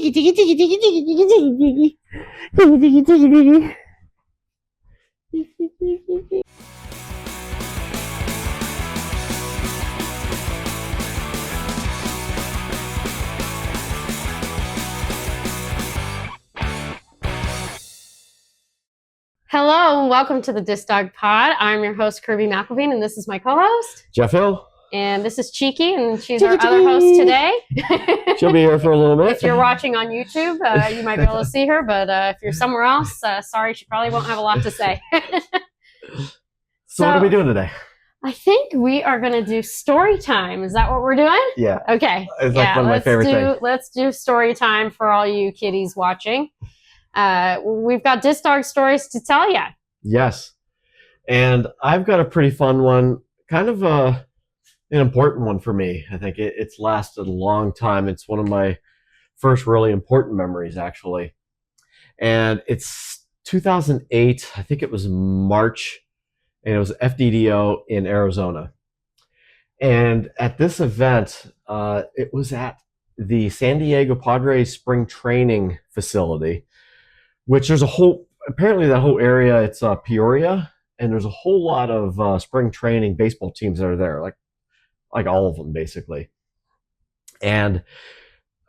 Hello and welcome to the Disc Dog Pod. I'm your host, Kirby McIlveen, and this is my co-host, Jeff Hill. And this is Cheeky, and she's our other host today. She'll be here for a little bit. If you're watching on YouTube, you might be able to see her, but if you're somewhere else, sorry, she probably won't have a lot to say. So what are we doing today? I think we are going to do story time. Is that what we're doing? Yeah. Okay. It's like one of my favorite things. Let's do story time for all you kiddies watching. We've got Disc Dog stories to tell you. Yes. And I've got a pretty fun one, kind of an important one for me. I think it's lasted a long time. It's one of my first really important memories, actually. And it's 2008. I think it was March, and it was FDDO in Arizona. And at this event, it was at the San Diego Padres spring training facility, which there's apparently that whole area, it's Peoria, and there's a whole lot of spring training baseball teams that are there, like all of them, basically. And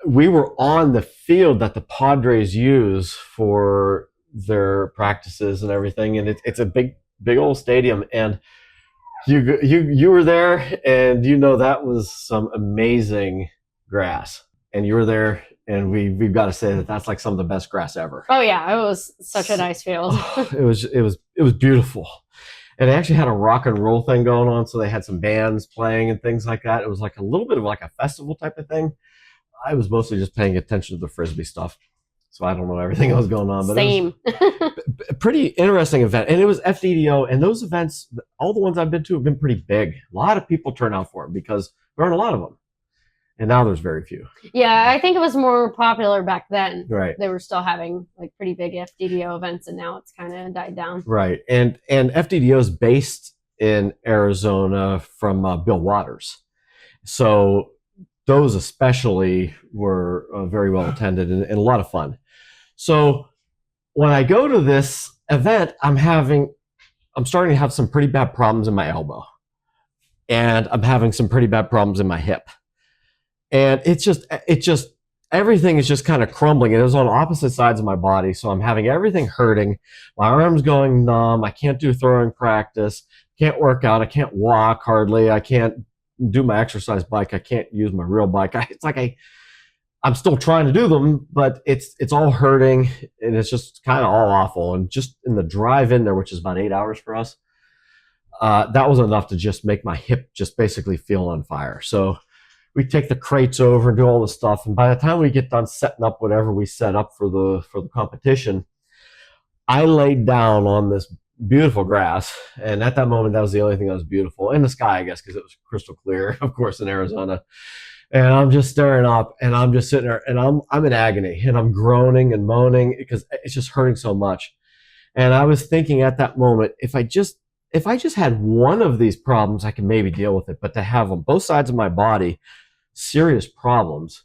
we were on the field that the Padres use for their practices and everything, and it's a big old stadium, and you were there, and that was some amazing grass, and you were there. And we've got to say that that's like some of the best grass ever. Oh yeah, it was such a nice field. It was beautiful, and they actually had a rock and roll thing going on. So they had some bands playing and things like that. It was like a little bit of like a festival type of thing. I was mostly just paying attention to the Frisbee stuff, so I don't know everything that was going on. But same. It was a pretty interesting event, and it was FDDO. And those events, all the ones I've been to, have been pretty big. A lot of people turn out for them because there aren't a lot of them. And now there's very few. Yeah, I think it was more popular back then. Right. They were still having like pretty big FDDO events, and now it's kind of died down. Right. And FDDO is based in Arizona from Bill Waters. So those especially were very well attended and a lot of fun. So when I go to this event, I'm starting to have some pretty bad problems in my elbow. And I'm having some pretty bad problems in my hip. And it just everything is just kind of crumbling. And it was on opposite sides of my body. So I'm having everything hurting. My arm's going numb. I can't do throwing practice. Can't work out. I can't walk hardly. I can't do my exercise bike. I can't use my real bike. It's like I'm still trying to do them, but it's all hurting, and it's just kind of all awful. And just in the drive in there, which is about 8 hours for us, that was enough to just make my hip just basically feel on fire. So we take the crates over and do all the stuff. And by the time we get done setting up whatever we set up for the competition, I laid down on this beautiful grass. And at that moment, that was the only thing that was beautiful. In the sky, I guess, because it was crystal clear, of course, in Arizona. And I'm just staring up, and I'm just sitting there, and I'm in agony, and I'm groaning and moaning because it's just hurting so much. And I was thinking at that moment, if I just had one of these problems, I could maybe deal with it. But to have on both sides of my body serious problems,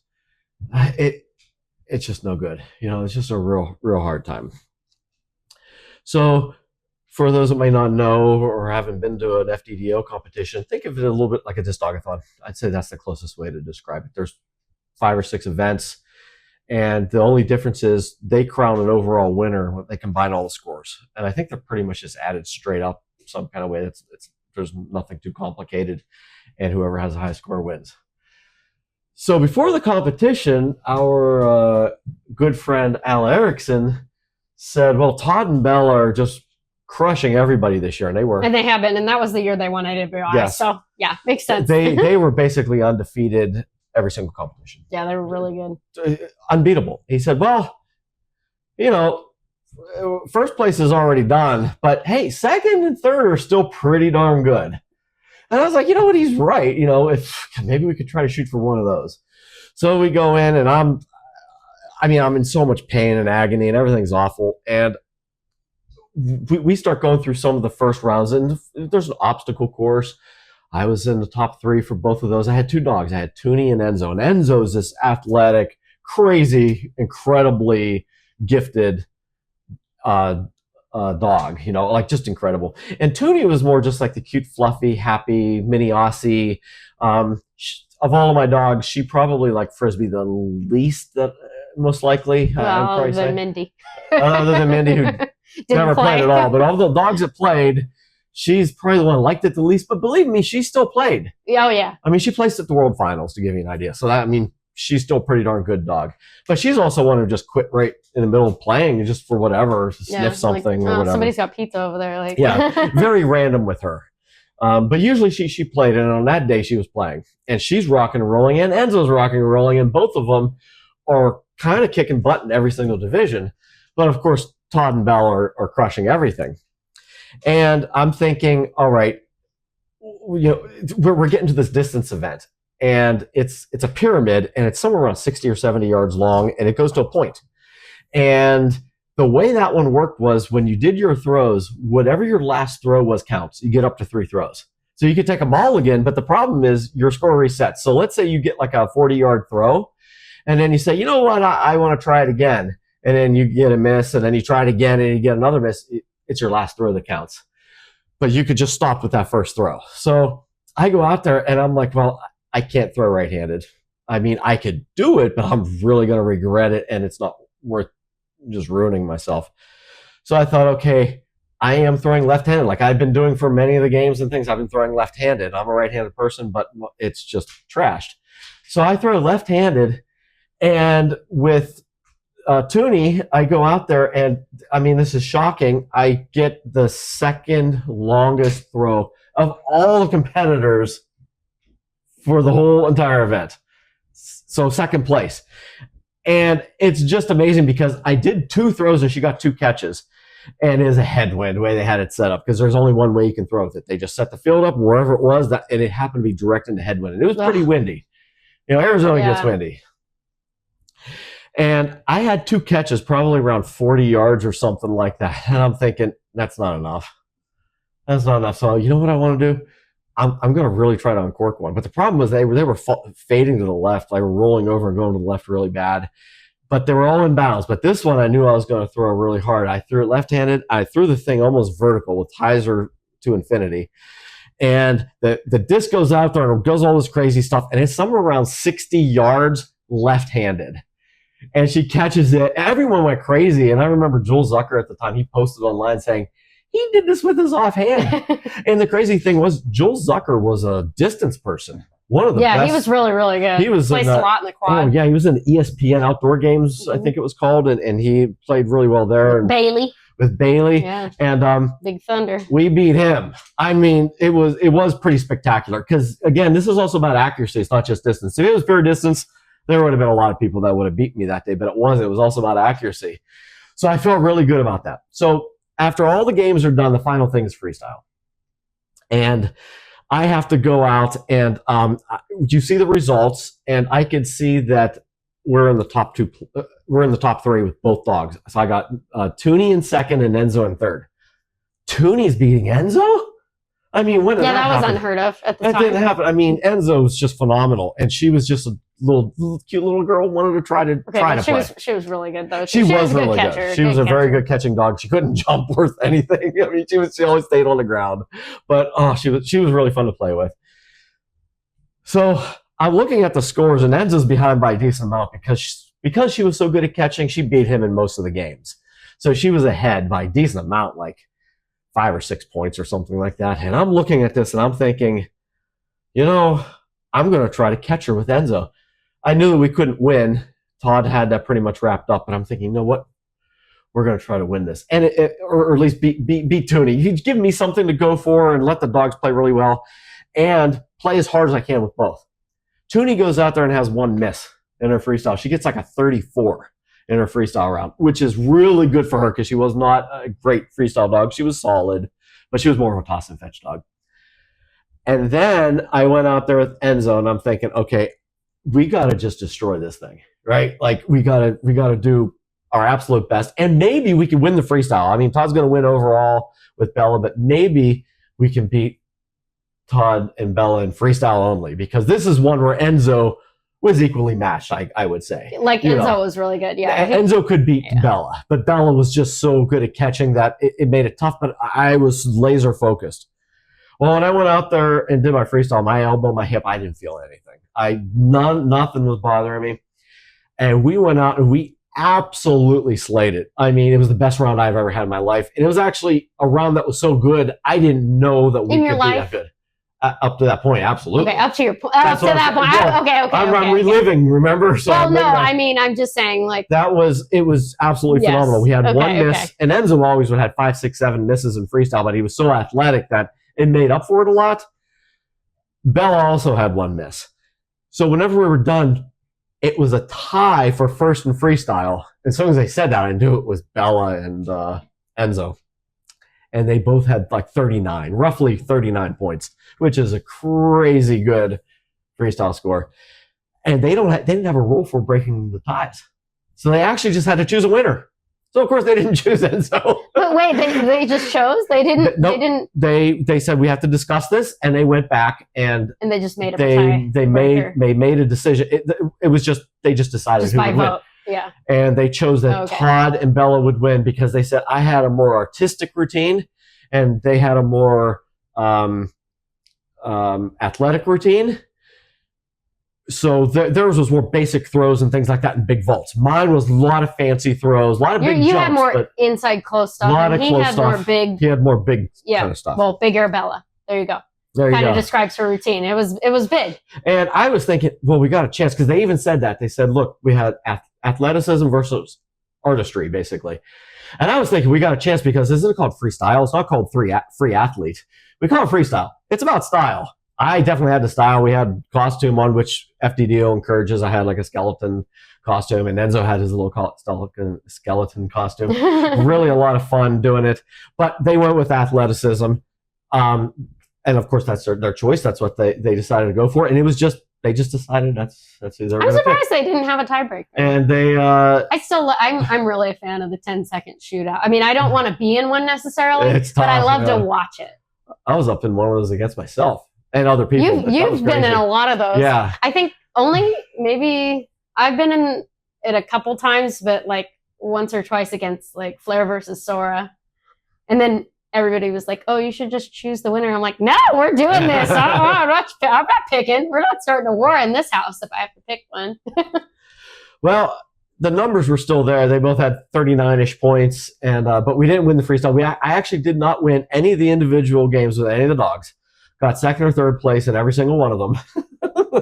it's just no good. It's just a real hard time. So for those that may not know or haven't been to an FDDO competition, think of it a little bit like a disc dogathon. I'd say that's the closest way to describe it. There's 5 or 6 events, and the only difference is they crown an overall winner when they combine all the scores. And I think they're pretty much just added straight up some kind of way. There's nothing too complicated, and whoever has the highest score wins. So before the competition, our good friend Al Erickson said, well, Todd and Bell are just crushing everybody this year, and they were. And they have been, and that was the year they won AWI. Yes. So, yeah, makes sense. They were basically undefeated every single competition. Yeah, they were really good. Unbeatable. He said, well, first place is already done, but hey, second and third are still pretty darn good. And I was like, you know what? He's right. If maybe we could try to shoot for one of those. So we go in, and I'm in so much pain and agony, and everything's awful. And we start going through some of the first rounds, and there's an obstacle course. I was in the top 3 for both of those. I had 2 dogs. I had Toonie and Enzo. And Enzo's this athletic, crazy, incredibly gifted dog, you know, like just incredible. And Toonie was more just like the cute, fluffy, happy mini Aussie. Of all of my dogs, she probably liked Frisbee the least, that most likely. Well, other than Mindy. Other than Mindy, who never played at all. But all the dogs that played, she's probably the one who liked it the least. But believe me, she still played. Oh, yeah. I mean, she placed at the World Finals, to give you an idea. So that, I mean, she's still a pretty darn good dog. But she's also one who just quit right in the middle of playing just for whatever, sniff something or whatever. Somebody's got pizza over there. Like. Yeah, very random with her. But usually she played, and on that day she was playing. And she's rocking and rolling, and Enzo's rocking and rolling, and both of them are kind of kicking butt in every single division. But of course, Todd and Belle are crushing everything. And I'm thinking, all right, you know, we're getting to this distance event, and it's a pyramid, and it's somewhere around 60 or 70 yards long, and it goes to a point. And the way that one worked was when you did your throws, whatever your last throw was counts. You get up to 3 throws. So you could take them all again, but the problem is your score resets. So let's say you get like a 40-yard throw, and then you say, you know what, I want to try it again. And then you get a miss, and then you try it again, and you get another miss. It's your last throw that counts. But you could just stop with that first throw. So I go out there, and I'm like, well, I can't throw right-handed. I mean, I could do it, but I'm really going to regret it, and it's not worth just ruining myself. So I thought, okay, I am throwing left-handed like I've been doing for many of the games and things. I've been throwing left-handed. I'm a right-handed person, but it's just trashed. So I throw left-handed, and with Toonie, I go out there, and I mean, this is shocking. I get the second longest throw of all the competitors for the whole entire event. So second place. And it's just amazing because I did 2 throws and she got 2 catches. And it is a headwind the way they had it set up, because there's only one way you can throw with it. They just set the field up wherever it was, and it happened to be direct into headwind. And it was pretty windy. You know, Arizona gets windy. And I had 2 catches, probably around 40 yards or something like that. And I'm thinking, that's not enough. That's not enough. So you know what I want to do? I'm going to really try to uncork one. But the problem was they were fading to the left. They were rolling over and going to the left really bad. But they were all in bounds. But this one I knew I was going to throw really hard. I threw it left-handed. I threw the thing almost vertical with hyzer to infinity. And the disc goes out there and it does all this crazy stuff. And it's somewhere around 60 yards left-handed. And she catches it. Everyone went crazy. And I remember Joel Zucker at the time, he posted online saying, he did this with his offhand. And the crazy thing was, Joel Zucker was a distance person. One of the best. Yeah, he was really, really good. He was placed a lot in the quad. Oh, yeah, he was in ESPN Outdoor Games, I think it was called, and he played really well there. With Bailey. Yeah. And Big Thunder. We beat him. I mean, it was pretty spectacular because, again, this is also about accuracy. It's not just distance. If it was pure distance, there would have been a lot of people that would have beat me that day, but it wasn't. It was also about accuracy. So I felt really good about that. So after all the games are done, the final thing is freestyle. And I have to go out and you see the results, and I can see that we're in the top 2. We're in the top 3 with both dogs. So I got Toonie in second and Enzo in third. Toonie's beating Enzo? I mean, when did that was happen? unheard of at the time. That didn't happen. I mean, Enzo was just phenomenal, and she was just a little cute little girl. Wanted to try to play. She was really good though. She was really good. She was a very good catching dog. She couldn't jump worth anything. I mean, she always stayed on the ground, but she was really fun to play with. So I'm looking at the scores, and Enzo's behind by a decent amount because she was so good at catching. She beat him in most of the games, so she was ahead by a decent amount, like 5 or 6 points or something like that. And I'm looking at this and I'm thinking, you know, I'm going to try to catch her with Enzo. I knew that we couldn't win. Todd had that pretty much wrapped up, but I'm thinking, you know what? We're going to try to win this, and or at least beat Toonie. He's given me something to go for and let the dogs play really well and play as hard as I can with both. Toonie goes out there and has 1 miss in her freestyle. She gets like a 34 in her freestyle round, which is really good for her because she was not a great freestyle dog. She was solid, but she was more of a toss and fetch dog. And then I went out there with Enzo, and I'm thinking, okay, we got to just destroy this thing, right? Like we got to do our absolute best, and maybe we can win the freestyle. I mean, Todd's going to win overall with Bella, but maybe we can beat Todd and Bella in freestyle only, because this is one where Enzo was equally matched, I would say. Like Enzo was really good. Yeah. Enzo could beat Bella, but Bella was just so good at catching that it made it tough, but I was laser focused. Well, when I went out there and did my freestyle, my elbow, my hip, I didn't feel anything. Nothing was bothering me. And we went out and we absolutely slayed it. I mean, it was the best round I've ever had in my life. And it was actually a round that was so good, I didn't know that we could be that good. Up to that point, absolutely. Okay, up to that point. I'm reliving, remember? So well, no, I mean, I'm just saying, like... It was absolutely phenomenal. We had one miss, and Enzo always would have 5, 6, 7 misses in freestyle, but he was so athletic that it made up for it a lot. Bella also had one miss. So whenever we were done, it was a tie for first in freestyle. As soon as I said that, I knew it was Bella and Enzo. And they both had like roughly 39 points, which is a crazy good freestyle score. And they didn't have a rule for breaking the ties. So they actually just had to choose a winner. So of course they didn't choose Enzo. But wait, they just chose? They didn't? No, they said we have to discuss this, and they went back and they just made a tie. They made a decision. It was just they just decided just who by would vote. win. Yeah. And they chose that Todd and Bella would win because they said I had a more artistic routine, and they had a more athletic routine. So theirs was more basic throws and things like that in big vaults. Mine was a lot of fancy throws, a lot of big jumps. You had more inside close stuff. A lot of close stuff. He had more big kind of stuff. Well, bigger Bella. There you go. Kind of describes her routine. It was big. And I was thinking, well, we got a chance because they even said that. They said, look, we had athleticism versus artistry, basically. And I was thinking we got a chance because this isn't called freestyle. It's not called free athlete. We call it freestyle. It's about style. I definitely had the style. We had costume on, which FDDO encourages. I had like a skeleton costume, and Enzo had his little skeleton costume. Really a lot of fun doing it. But they went with athleticism. And of course, that's their choice. That's what they decided to go for. And it was just, they just decided that's who they're going to pick. I'm surprised they didn't have a tiebreaker. And they... I'm really a fan of the 10-second shootout. I mean, I don't want to be in one necessarily, but I love to watch it. I was up in one of those against myself. And other people. You've been in a lot of those. Yeah. I think only maybe I've been in it a couple times, but like once or twice against like Flair versus Sora. And then everybody was like, oh, you should just choose the winner. I'm like, no, we're doing this. I'm not picking. We're not starting a war in this house if I have to pick one. Well, the numbers were still there. They both had 39-ish points, and but we didn't win the freestyle. I actually did not win any of the individual games with any of the dogs. Got second or third place in every single one of them,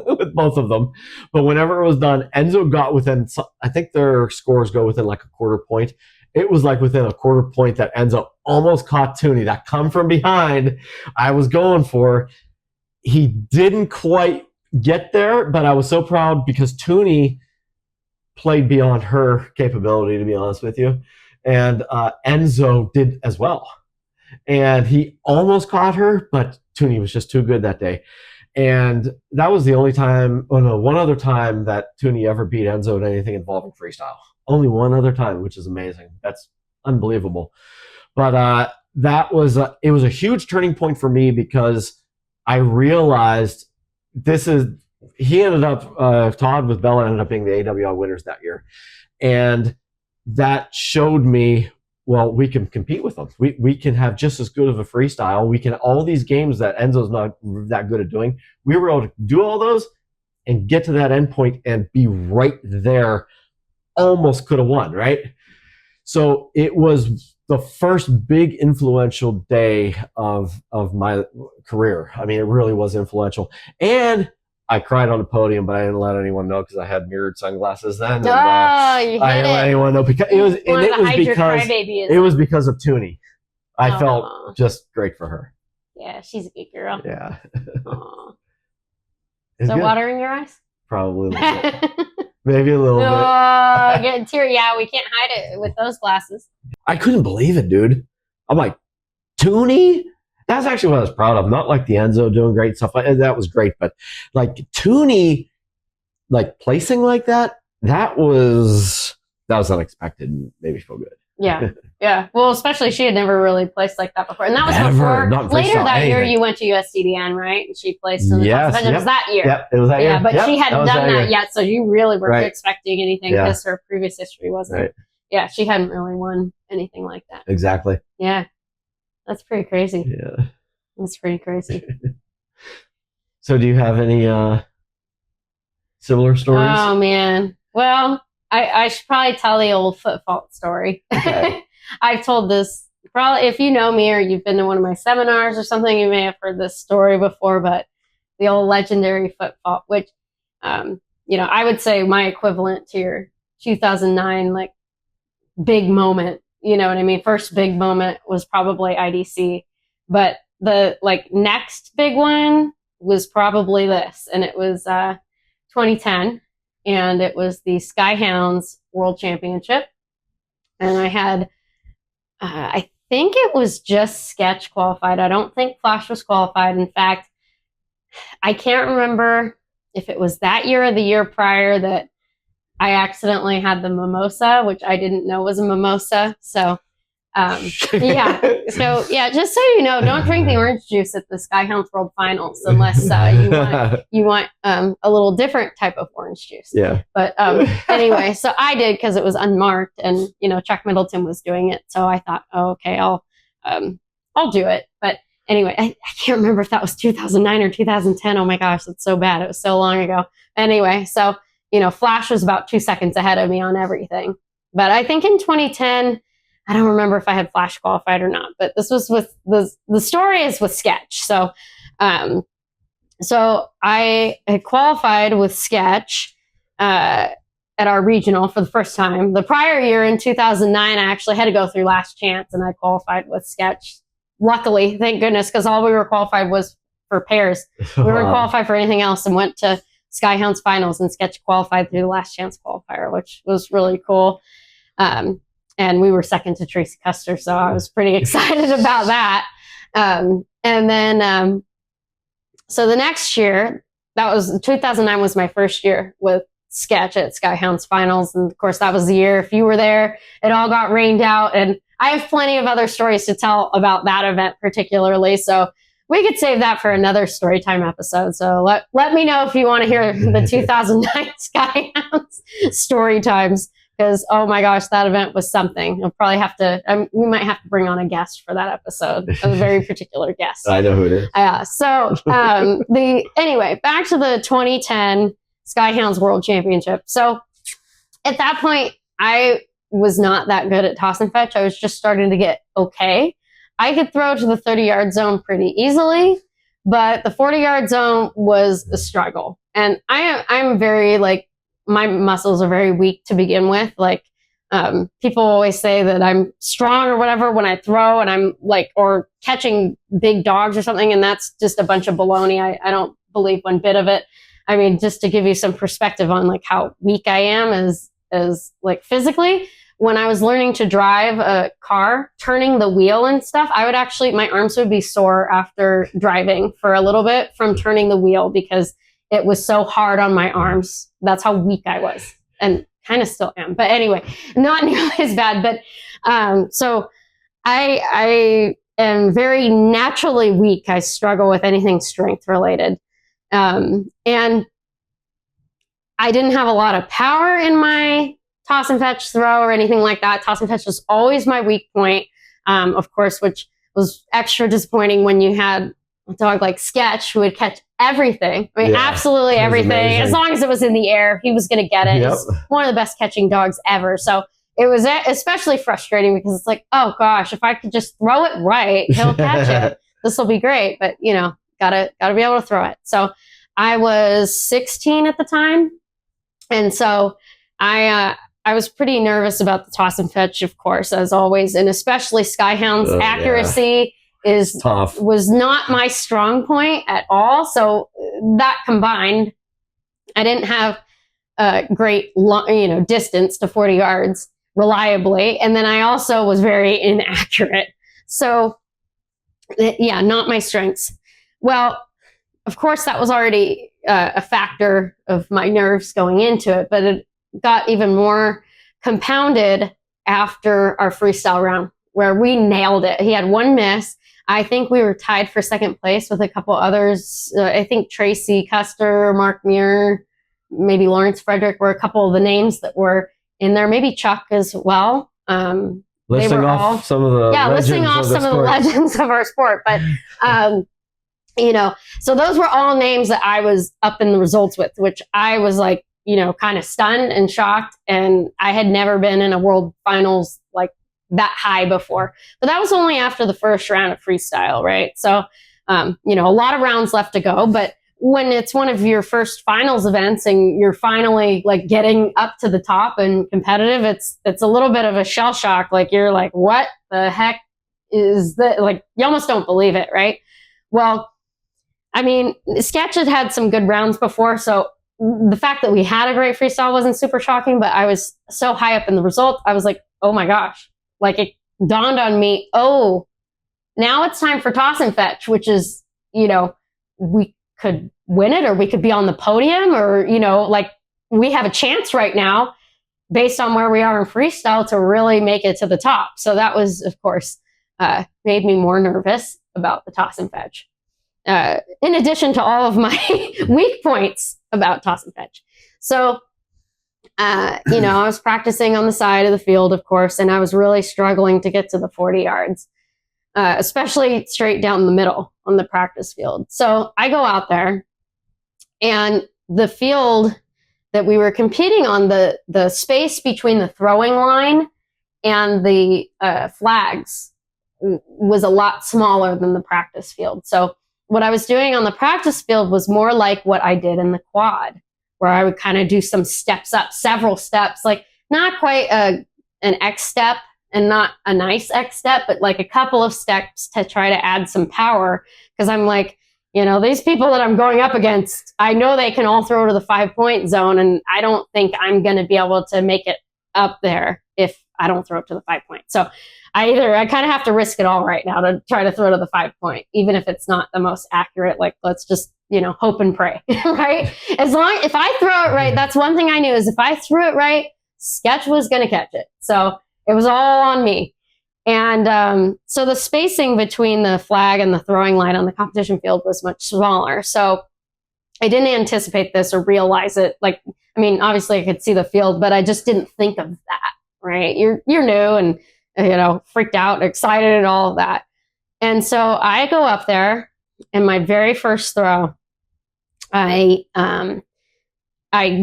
with both of them. But whenever it was done, Enzo got within, I think their scores go within like a quarter point. It was like within a quarter point that Enzo almost caught Tooney. That come from behind I was going for. He didn't quite get there, but I was so proud because Tooney played beyond her capability, to be honest with you. And Enzo did as well. And he almost caught her, but Tooney was just too good that day. And that was the only time, one other time that Tooney ever beat Enzo in anything involving freestyle. Only one other time, which is amazing. That's unbelievable. But it was a huge turning point for me because I realized he ended up, Todd with Bella ended up being the AWL winners that year. And that showed me, well, we can compete with them. We can have just as good of a freestyle. We can, all these games that Enzo's not that good at doing, we were able to do all those and get to that end point and be right there. Almost could have won, right? So it was the first big influential day of my career. I mean, it really was influential. And I cried on the podium, but I didn't let anyone know because I had mirrored sunglasses then. And, I didn't let anyone know because it was because of Tooney. I felt just great for her. Yeah, she's a good girl. Yeah. Is there water in your eyes? Probably a little bit. Maybe a little bit. Getting teary. Yeah, we can't hide it with those glasses. I couldn't believe it, dude. I'm like, Tooney? That's actually what I was proud of. Not like the Enzo doing great stuff. That was great. But like Tooney, like placing like that, that was unexpected and made me feel good. Yeah. Yeah. Well, especially she had never really placed like that before. And that was Never. before, Not placed later on that year anything. you went to USDDN, right? And she placed in the Yes, Toss It was that year. Yep, it was that year. Yeah, but Yep, she hadn't was done that year. yet, so you really weren't Right. expecting anything Yeah. because her previous history wasn't. Right. Yeah, she hadn't really won anything like that. Exactly. Yeah. That's pretty crazy. Yeah. That's pretty crazy. So do you have any similar stories? Oh, man. Well, I should probably tell the old foot fault story. Okay. I've told this, probably if you know me or you've been to one of my seminars or something, you may have heard this story before, but the old legendary foot fault, which, I would say my equivalent to your 2009, like, big moment, you know what I mean? First big moment was probably IDC, but the, like, next big one was probably this, and it was 2010. And it was the Skyhounds World Championship. And I had, I think it was just Sketch qualified. I don't think Flash was qualified. In fact, I can't remember if it was that year or the year prior that I accidentally had the mimosa, which I didn't know was a mimosa. So, yeah. So, yeah, just so you know, don't drink the orange juice at the Skyhounds World Finals unless you want a little different type of orange juice. Yeah. But anyway, so I did because it was unmarked, and Chuck Middleton was doing it. So I thought, oh, okay, I'll do it. But anyway, I can't remember if that was 2009 or 2010. Oh my gosh, that's so bad. It was so long ago. Anyway, so Flash was about 2 seconds ahead of me on everything. But I think in 2010. I don't remember if I had Flash qualified or not, but this was with the story is with Sketch. So, so I had qualified with Sketch at our regional for the first time. The prior year in 2009, I actually had to go through Last Chance, and I qualified with Sketch. Luckily, thank goodness, because all we were qualified was for pairs. We weren't qualified for anything else, and went to Skyhounds Finals, and Sketch qualified through the Last Chance qualifier, which was really cool. And we were second to Tracy Custer, so I was pretty excited about that. And then, so the next year, that was 2009 was my first year with Sketch at Skyhounds Finals. And of course, that was the year, if you were there, it all got rained out. And I have plenty of other stories to tell about that event particularly. So we could save that for another Storytime episode. So let me know if you want to hear the 2009 Skyhounds story times. Because, oh my gosh, that event was something. We'll probably have to, we might have to bring on a guest for that episode, a very particular guest. I know who it is. So, anyway, back to the 2010 Skyhounds World Championship. So, at that point, I was not that good at toss and fetch. I was just starting to get okay. I could throw to the 30-yard zone pretty easily, but the 40-yard zone was a struggle. And I'm very, my muscles are very weak to begin with. People always say that I'm strong or whatever when I throw, and I'm or catching big dogs or something. And that's just a bunch of baloney. I don't believe one bit of it. I mean, just to give you some perspective on how weak I am as physically, when I was learning to drive a car, turning the wheel and stuff, my arms would be sore after driving for a little bit from turning the wheel because it was so hard on my arms. That's how weak I was, and kind of still am. But anyway, not nearly as bad. But so I am very naturally weak. I struggle with anything strength related. And I didn't have a lot of power in my toss and fetch throw or anything like that. Toss and fetch was always my weak point, of course, which was extra disappointing when you had a dog like Sketch who would catch everything. I mean, absolutely everything. Amazing. As long as it was in the air, he was going to get it. Yep. He's one of the best catching dogs ever. So it was especially frustrating because it's oh gosh, if I could just throw it right, he'll catch it. This will be great. But gotta be able to throw it. So I was 16 at the time. And so I was pretty nervous about the toss and fetch, of course, as always, and especially Skyhound's accuracy. Was not my strong point at all. So that combined, I didn't have a great, distance to 40 yards reliably. And then I also was very inaccurate. So not my strengths. Well, of course, that was already a factor of my nerves going into it, but it got even more compounded after our freestyle round where we nailed it. He had one miss. I think we were tied for second place with a couple others. I think Tracy Custer, Mark Muir, maybe Lawrence Frederick were a couple of the names that were in there. Maybe Chuck as well. Listing off some of the legends of our sport. But, so those were all names that I was up in the results with, which I was like, kind of stunned and shocked. And I had never been in a world finals like that high before. But that was only after the first round of freestyle, right? So, a lot of rounds left to go. But when it's one of your first finals events and you're finally like getting up to the top and competitive, it's a little bit of a shell shock. Like you're like, what the heck is that? Like you almost don't believe it, right? Well, I mean, Sketch had some good rounds before, so the fact that we had a great freestyle wasn't super shocking, but I was so high up in the result, I was like, oh my gosh. Like it dawned on me, oh, now it's time for toss and fetch, which is, we could win it or we could be on the podium or, like we have a chance right now based on where we are in freestyle to really make it to the top. So that was, of course, made me more nervous about the toss and fetch. In addition to all of my weak points about toss and fetch. So, I was practicing on the side of the field, of course, and I was really struggling to get to the 40 yards, especially straight down the middle on the practice field. So I go out there and the field that we were competing on, the space between the throwing line and the flags was a lot smaller than the practice field. So what I was doing on the practice field was more like what I did in the quad, where I would kind of do some steps up, several steps, like not quite an X step and not a nice X step, but like a couple of steps to try to add some power. Because I'm like, these people that I'm going up against, I know they can all throw to the 5-point zone, and I don't think I'm going to be able to make it up there if I don't throw it to the 5-point. So I kind of have to risk it all right now to try to throw to the 5-point, even if it's not the most accurate. Like, let's just, hope and pray, right? If I throw it right, that's one thing I knew is if I threw it right, Sketch was going to catch it. So it was all on me. And so the spacing between the flag and the throwing line on the competition field was much smaller. So I didn't anticipate this or realize it. Like, I mean, obviously I could see the field, but I just didn't think of that, right? You're new and, freaked out, excited and all of that. And so I go up there and my very first throw, I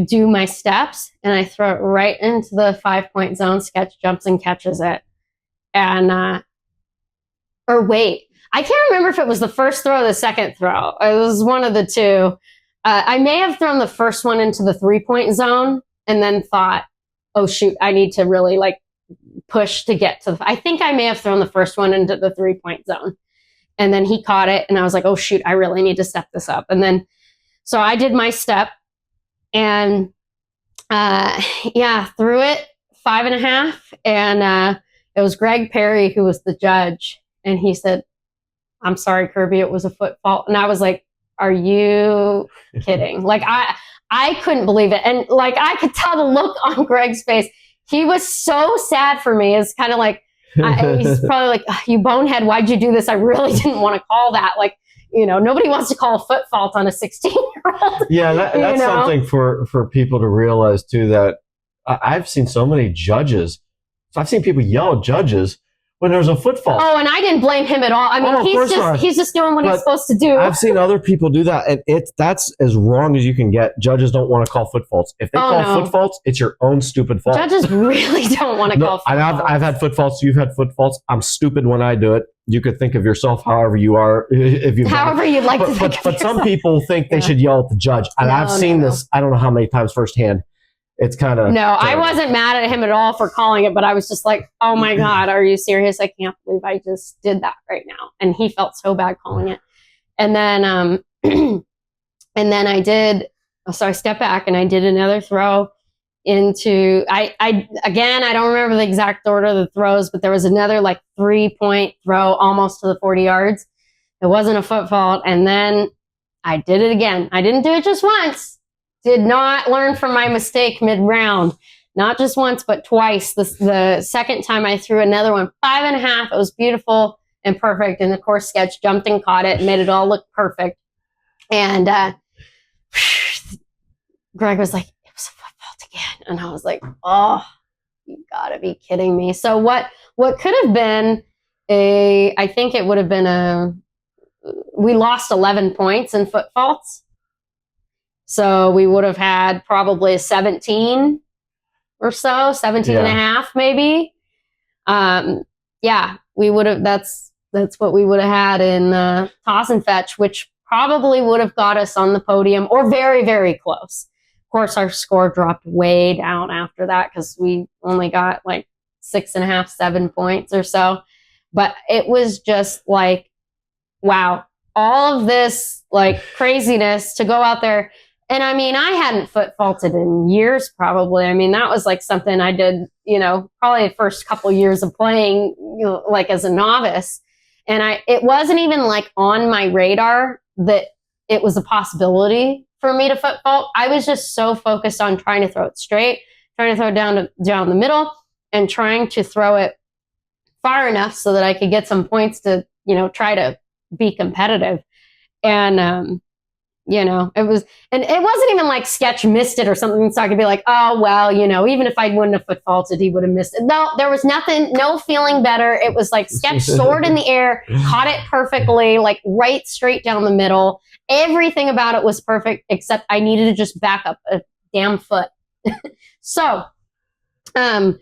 do my steps and I throw it right into the 5-point zone. Sketch jumps and catches it. And, I can't remember if it was the first throw or the second throw. It was one of the two. I may have thrown the first one into the 3-point zone and then thought, oh shoot, I need to really like push to get to I think I may have thrown the first one into the 3-point zone. And then he caught it and I was like, oh shoot, I really need to step this up. And then, so I did my step and, threw it 5.5. And, it was Greg Perry who was the judge. And he said, I'm sorry, Kirby, it was a foot fault. And I was like, are you kidding? Like I couldn't believe it. And like, I could tell the look on Greg's face. He was so sad for me. It's kind of like, he's probably like, oh, you bonehead, why'd you do this? I really didn't want to call that. Like, nobody wants to call a foot fault on a 16-year-old. Yeah, that's something for people to realize too, that I've seen so many judges. So I've seen people yell at judges when there's a foot fault. Oh, and I didn't blame him at all. I mean, he's just doing what he's supposed to do. I've seen other people do that, and that's as wrong as you can get. Judges don't want to call foot faults. If they call foot faults, it's your own stupid fault. Judges really don't want to call foot faults. I've had foot faults. You've had foot faults. I'm stupid when I do it. You could think of yourself however you are. However you'd like to think of yourself. But some people think they should yell at the judge. And I've seen this, I don't know how many times firsthand. It's kind of... No, I wasn't mad at him at all for calling it, but I was just like, oh my God, are you serious? I can't believe I just did that right now. And he felt so bad calling it. And then, I did, so I stepped back and I did another throw into, I don't remember the exact order of the throws, but there was another like 3-point throw almost to the 40 yards. It wasn't a foot fault. And then I did it again. I didn't do it just once. Did not learn from my mistake mid-round. not just once, but twice. The second time I threw another one, 5.5. It was beautiful and perfect. And of course, Sketch jumped and caught it and made it all look perfect. And Greg was like, it was a foot fault again. And I was like, oh, you gotta be kidding me. So what could have been I think it would have been we lost 11 points in foot faults. So we would have had probably 17 or so, 17 and a half maybe. We would have, that's what we would have had in toss and fetch, which probably would have got us on the podium or very, very close. Of course, our score dropped way down after that because we only got like 6.5, 7 points or so. But it was just like, wow, all of this like craziness to go out there. And I mean, I hadn't foot faulted in years probably. I mean, that was like something I did, probably the first couple years of playing, like as a novice. And it wasn't even like on my radar that it was a possibility for me to foot fault. I was just so focused on trying to throw it straight, trying to throw it down the middle, and trying to throw it far enough so that I could get some points to, try to be competitive. And, it wasn't even like Sketch missed it or something. So I could be like, oh, well, even if I wouldn't have foot faulted, he would have missed it. No, there was nothing, no feeling better. It was like Sketch soared in the air, caught it perfectly, like right straight down the middle. Everything about it was perfect, except I needed to just back up a damn foot. So, that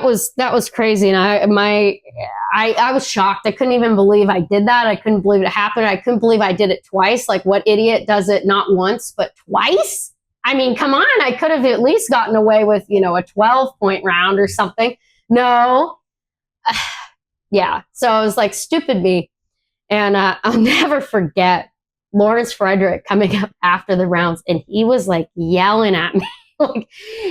was crazy. And I was shocked. I couldn't even believe I did that. I couldn't believe it happened. I couldn't believe I did it twice. Like, what idiot does it not once, but twice? I mean, come on. I could have at least gotten away with, a 12-point round or something. No. Yeah. So I was like, stupid me. And I'll never forget Lawrence Frederick coming up after the rounds, and he was like yelling at me. Like,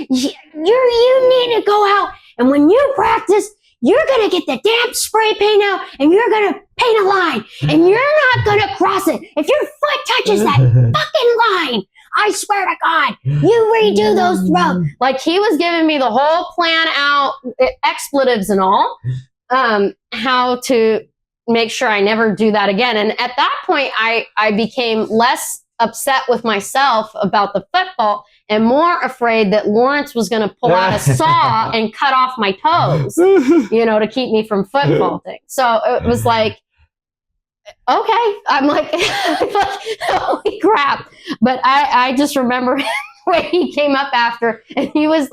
you need to go out, and when you practice, you're going to get the damn spray paint out, and you're going to paint a line, and you're not going to cross it. If your foot touches that fucking line, I swear to God, you redo those throws. Like, he was giving me the whole plan out, expletives and all, how to make sure I never do that again. And at that point, I became less upset with myself about the foot fault and more afraid that Lawrence was going to pull out a saw and cut off my toes, to keep me from foot faulting. So it was like, okay. I'm like, holy crap. But I just remember when he came up after, and he was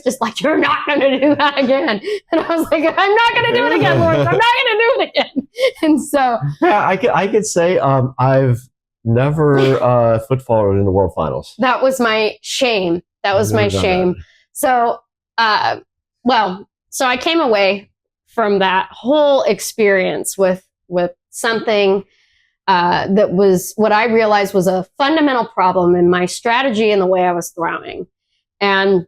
just like, you're not going to do that again. And I was like, I'm not going to do it again, Lawrence. I'm not going to do it again. And so. Yeah, I could say I've never foot faulted in the World Finals. That was my shame. So, so I came away from that whole experience with something that was what I realized was a fundamental problem in my strategy and the way I was throwing. And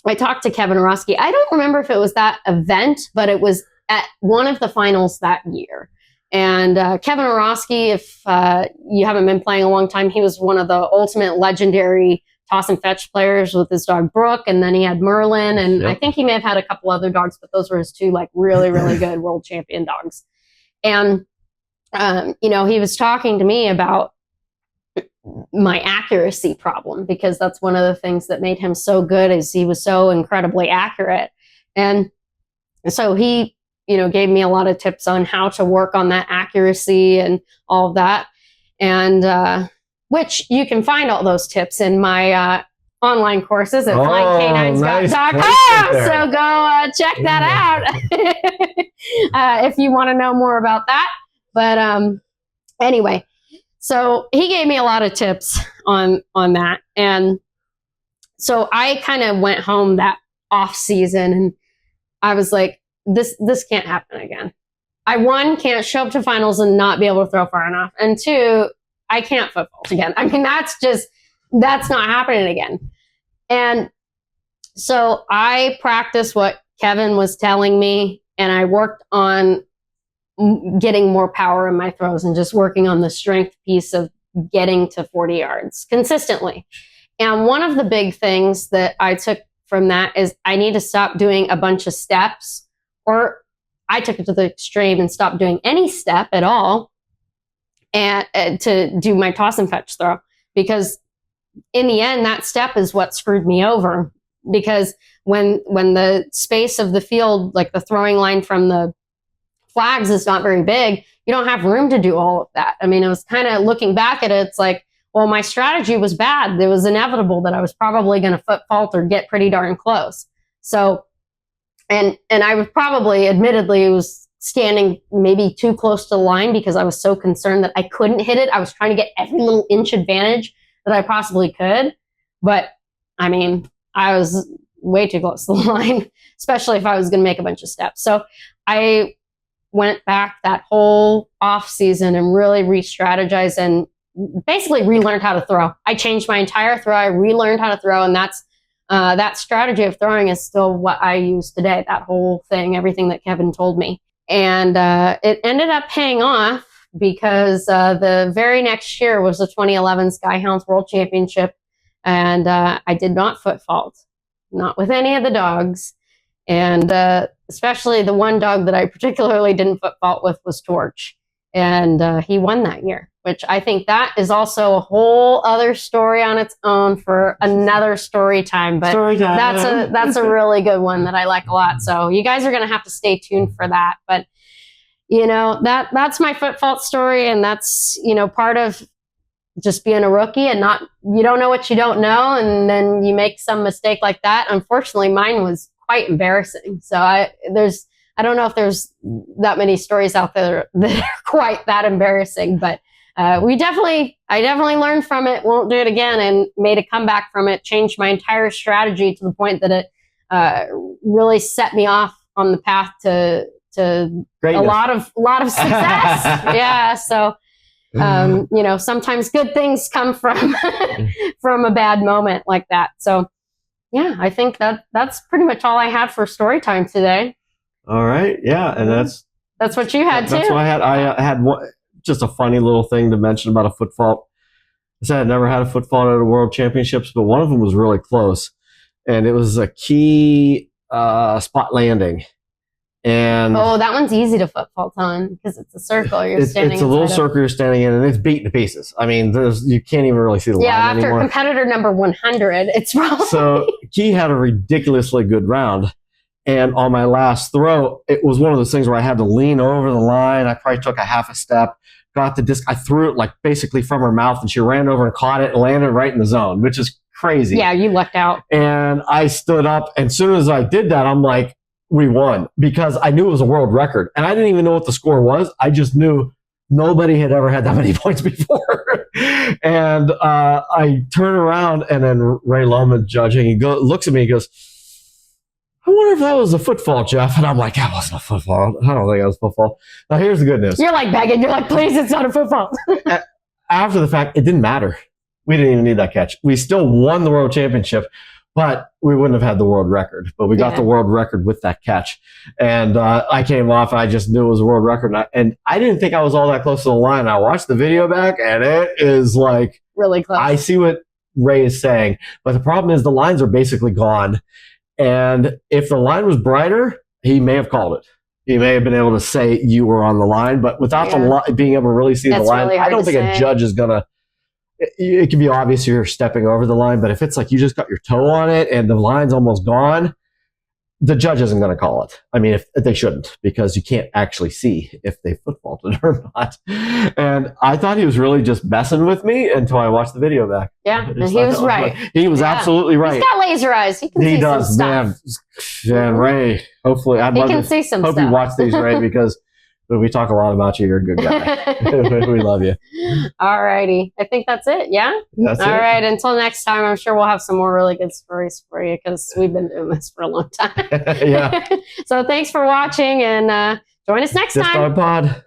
I talked to Kevin Orosky. I don't remember if it was that event, but it was at one of the finals that year. And Kevin Orosky, if you haven't been playing a long time, he was one of the ultimate legendary toss and fetch players with his dog Brooke, and then he had Merlin, and I think he may have had a couple other dogs, but those were his two like really, really good world champion dogs. And he was talking to me about my accuracy problem, because that's one of the things that made him so good, is he was so incredibly accurate. And so he gave me a lot of tips on how to work on that accuracy and all of that. And, which you can find all those tips in my, online courses at FlyingK9Scott.com. So go check that out if you want to know more about that. But anyway, so he gave me a lot of tips on that. And so I kind of went home that off season, and I was like, this can't happen again. I, one, can't show up to finals and not be able to throw far enough. And two, I can't foot fault again. I mean, that's not happening again. And so I practiced what Kevin was telling me, and I worked on getting more power in my throws and just working on the strength piece of getting to 40 yards consistently. And one of the big things that I took from that is I need to stop doing a bunch of steps, or I took it to the extreme and stopped doing any step at all, and to do my toss and fetch throw, because in the end, that step is what screwed me over. Because when the space of the field, like the throwing line from the flags, is not very big, you don't have room to do all of that. I mean, it was kind of looking back at it, it's like, well, my strategy was bad. It was inevitable that I was probably going to foot fault or get pretty darn close. So, and I was probably, admittedly, was standing maybe too close to the line because I was so concerned that I couldn't hit it. I was trying to get every little inch advantage that I possibly could. But I mean, I was way too close to the line, especially if I was going to make a bunch of steps. So I went back that whole off season and really re-strategized and basically relearned how to throw. I changed my entire throw. I relearned how to throw, and that's that strategy of throwing is still what I use today. That whole thing, everything that Kevin told me, and it ended up paying off because the very next year was the 2011 Skyhounds World Championship, and I did not foot fault, not with any of the dogs, and especially the one dog that I particularly didn't foot fault with was Torch, and he won that year, which I think that is also a whole other story on its own for another story time. But that's a really good one that I like a lot. So you guys are going to have to stay tuned for that. But you know, that's my foot fault story, and that's, you know, part of just being a rookie and you don't know what you don't know, and then you make some mistake like that. Unfortunately, mine was quite embarrassing. So I don't know if there's that many stories out there that are quite that embarrassing, but I definitely learned from it, won't do it again, and made a comeback from it, changed my entire strategy to the point that it really set me off on the path to greatness. a lot of success. Yeah. So, you know, sometimes good things come from, from a bad moment like that. So yeah, I think that's pretty much all I had for story time today. All right. Yeah. And that's what you had too. That's what I had. I had just a funny little thing to mention about a foot fault. I said I'd never had a foot fault at a world championships, but one of them was really close, and it was a key spot landing. And that one's easy to foot fault on because it's a circle. It's a little circle you're standing in, and it's beaten to pieces. I mean, you can't even really see the line anymore. Yeah, after competitor number 100, it's probably... So Key had a ridiculously good round, and on my last throw, it was one of those things where I had to lean over the line. I probably took a half a step, got the disc. I threw it like basically from her mouth, and she ran over and caught it and landed right in the zone, which is crazy. Yeah, you lucked out. And I stood up, and as soon as I did that, I'm like, we won, because I knew it was a world record, and I didn't even know what the score was. I just knew nobody had ever had that many points before. And I turn around, and then Ray Loman judging, he looks at me, he goes, I wonder if that was a foot fault, Jeff. And I'm like, that wasn't a foot fault. I don't think that was a foot fault. Now here's the good news. You're like begging. You're like, please, it's not a foot fault. After the fact, it didn't matter. We didn't even need that catch. We still won the world championship, but we wouldn't have had the world record. But we got the world record with that catch. And I came off, and I just knew it was a world record. And I didn't think I was all that close to the line. I watched the video back, and it is like... really close. I see what Ray is saying. But the problem is the lines are basically gone. And if the line was brighter, he may have called it. He may have been able to say you were on the line. But without being able to really see the line, really I don't think a judge is going to... It can be obvious you're stepping over the line, but if it's like you just got your toe on it and the line's almost gone, the judge isn't going to call it. I mean, if they shouldn't, because you can't actually see if they foot faulted or not. And I thought he was really just messing with me until I watched the video back. Yeah, and he was right. He was absolutely right. He's got laser eyes. He can see some stuff. Man, Ray, hopefully, he can see some stuff. Hope you watch these, Ray, because we talk a lot about you. You're a good guy. We love you. All righty. I think that's it. Yeah? That's it. All right. Until next time, I'm sure we'll have some more really good stories for you because we've been doing this for a long time. Yeah. So thanks for watching, and join us next time. Pod.